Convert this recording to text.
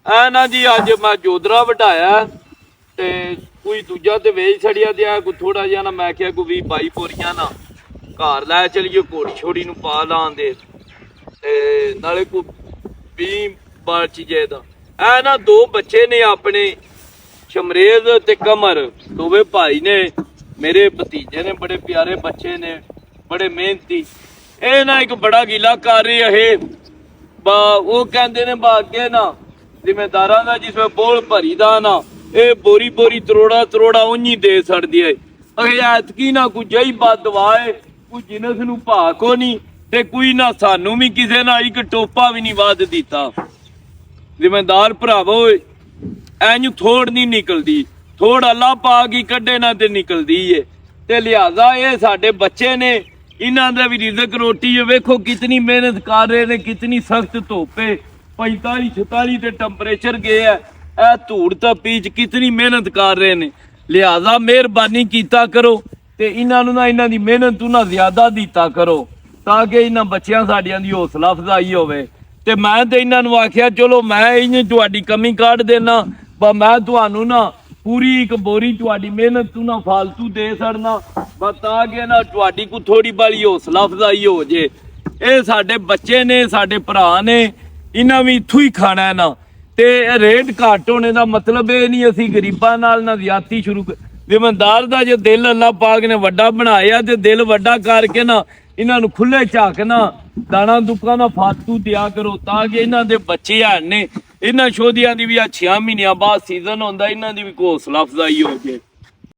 ਐ ਨਾ ਜੀ ਅੱਜ ਮੈਂ ਜੋਦਰਾ ਵਢਾਇਆ ਤੇ ਕੋਈ ਦੂਜਾ ਤੇ ਵੇਚ ਛੜਿਆ ਤੇ ਕੋਈ ਥੋੜਾ ਜਿਹਾ ਨਾ ਮੈਂ ਕਿਹਾ ਕੋਈ 20-22 ਬੋਰੀਆਂ ਨਾ ਘਰ ਲੈ ਚਲੀਏ ਘੋੜੀ ਛੋੜੀ ਨੂੰ ਪਾ ਲਾਂਦੇ ਤੇ ਨਾਲੇ ਕੋਈ 20 ਬਾਲਚ ਜੇ ਦਾ। ਐ ਨਾ ਦੋ ਬੱਚੇ ਨੇ ਆਪਣੇ ਸ਼ਮਰੇਜ਼ ਤੇ ਕਮਰ, ਦੋਵੇਂ ਭਾਈ ਨੇ ਮੇਰੇ ਭਤੀਜੇ ਨੇ, ਬੜੇ ਪਿਆਰੇ ਬੱਚੇ ਨੇ, ਬੜੇ ਮਿਹਨਤੀ। ਇਹ ਨਾ ਇੱਕ ਬੜਾ ਗੀਲਾ ਕਰ ਰਹੇ ਇਹ ਉਹ ਕਹਿੰਦੇ ਨੇ ਬਾ ਅੱਗੇ ਨਾ ਜ਼ਿਮੀਂਦਾਰਾਂ ਦਾ ਜਿਸ ਵੇ ਬੋਲ ਭਰੀ ਦਾ ਨਾ ਇਹ ਬੋਰੀ ਬੋਰੀ ਤਰੋੜਾ ਉਂਝ ਦੇ ਛੱਡਦੀ ਹੈ। ਅਗੇ ਐਤਕੀ ਨਾ ਕੋਈ ਜਈ ਬਦਵਾਏ ਕੋਈ ਜਿਨਸ ਨੂੰ ਭਾ ਕੋ ਨਹੀਂ ਤੇ ਕੋਈ ਨਾ ਸਾਨੂੰ ਵੀ ਕਿਸੇ ਨਾਲ ਇੱਕ ਟੋਪਾ ਵੀ ਨਹੀਂ ਵੱਧ ਦਿੱਤਾ। ਜ਼ਿਮੀਂਦਾਰ ਭਰਾਵੋ ਐਂ ਥੋੜ ਨਹੀਂ ਨਿਕਲਦੀ, ਥੋੜ ਅੱਲਾ ਪਾ ਕੇ ਕੱਢੇ ਨਾ ਤੇ ਨਿਕਲਦੀ ਏ। ਤੇ ਲਿਹਾਜ਼ਾ ਇਹ ਸਾਡੇ ਬੱਚੇ ਨੇ, ਇਹਨਾਂ ਦਾ ਵੀ ਰਿਜ਼ਕ ਰੋਟੀ ਹੈ। ਵੇਖੋ ਕਿਤਨੀ ਮਿਹਨਤ ਕਰ ਰਹੇ ਨੇ, ਕਿਤਨੀ ਸਖਤ ਧੁੱਪੇ 45-46 ਤੇ ਟੈਂਪਰੇਚਰ ਗਏ ਹੈ। ਇਹ ਧੂੜ ਤਪੀ ਚ ਕਿਤਨੀ ਮਿਹਨਤ ਕਰ ਰਹੇ ਨੇ। ਲਿਹਾਜ਼ਾ ਮਿਹਰਬਾਨੀ ਕੀਤਾ ਕਰੋ ਤੇ ਇਹਨਾਂ ਨੂੰ ਨਾ ਇਹਨਾਂ ਦੀ ਮਿਹਨਤ ਤੋਂ ਨਾ ਜ਼ਿਆਦਾ ਦਿੱਤਾ ਕਰੋ ਤਾਂ ਕਿ ਇਹਨਾਂ ਬੱਚਿਆਂ ਸਾਡਿਆਂ ਦੀ ਹੌਸਲਾ ਅਫਜ਼ਾਈ ਹੋਵੇ। ਤੇ ਮੈਂ ਤੇ ਇਹਨਾਂ ਨੂੰ ਆਖਿਆ ਚਲੋ ਮੈਂ ਇਹਨੇ ਤੁਹਾਡੀ ਕਮੀ ਕੱਢ ਦੇਣਾ, ਪਰ ਮੈਂ ਤੁਹਾਨੂੰ ਨਾ ਪੂਰੀ ਇੱਕ ਬੋਰੀ ਤੁਹਾਡੀ ਮਿਹਨਤ ਤੋਂ ਨਾ ਫਾਲਤੂ ਦੇ ਛੱਡਣਾ ਤਾਂ ਕਿ ਨਾ ਤੁਹਾਡੀ ਕੋ ਥੋੜੀ ਬਾਲੀ ਹੌਸਲਾ ਅਫਜ਼ਾਈ ਹੋ ਜੇ। ਇਹ ਸਾਡੇ ਬੱਚੇ ਨੇ, ਸਾਡੇ ਭਰਾ ਨੇ, ਇਹਨਾਂ ਵੀ ਇੱਥੋਂ ਹੀ ਖਾਣਾ ਹੈ ਨਾ। ਤੇ ਰੇਟ ਘੱਟ ਹੋਣੇ ਦਾ ਮਤਲਬ ਇਹ ਨਹੀਂ ਅਸੀਂ ਗਰੀਬਾਂ ਨਾਲ ਨਾ ਜ਼ਿਆਦਤੀ ਸ਼ੁਰੂ ਜ਼ਿਮੀਂਦਾਰ ਦਾ ਜੇ ਦਿਲ ਅੱਲਾਹ ਪਾਕ ਨੇ ਵੱਡਾ ਬਣਾਇਆ ਤੇ ਦਿਲ ਵੱਡਾ ਕਰਕੇ ਨਾ ਇਹਨਾਂ ਨੂੰ ਖੁੱਲੇ ਝਾਕ ਨਾ ਦਾਣਾ ਦੁੱਕਾ ਨਾ ਫਾਲਤੂ ਦਿਆ ਕਰੋ ਤਾਂ ਕਿ ਇਹਨਾਂ ਦੇ ਬੱਚੇ ਹਨ ਨੇ। ਇਹਨਾਂ ਸ਼ੋਧੀਆਂ ਦੀ ਵੀ 6 ਮਹੀਨਿਆਂ ਬਾਅਦ ਸੀਜ਼ਨ ਹੁੰਦਾ, ਇਹਨਾਂ ਦੀ ਵੀ ਹੌਸਲਾ ਅਫਜ਼ਾਈ ਹੋ ਜੇ।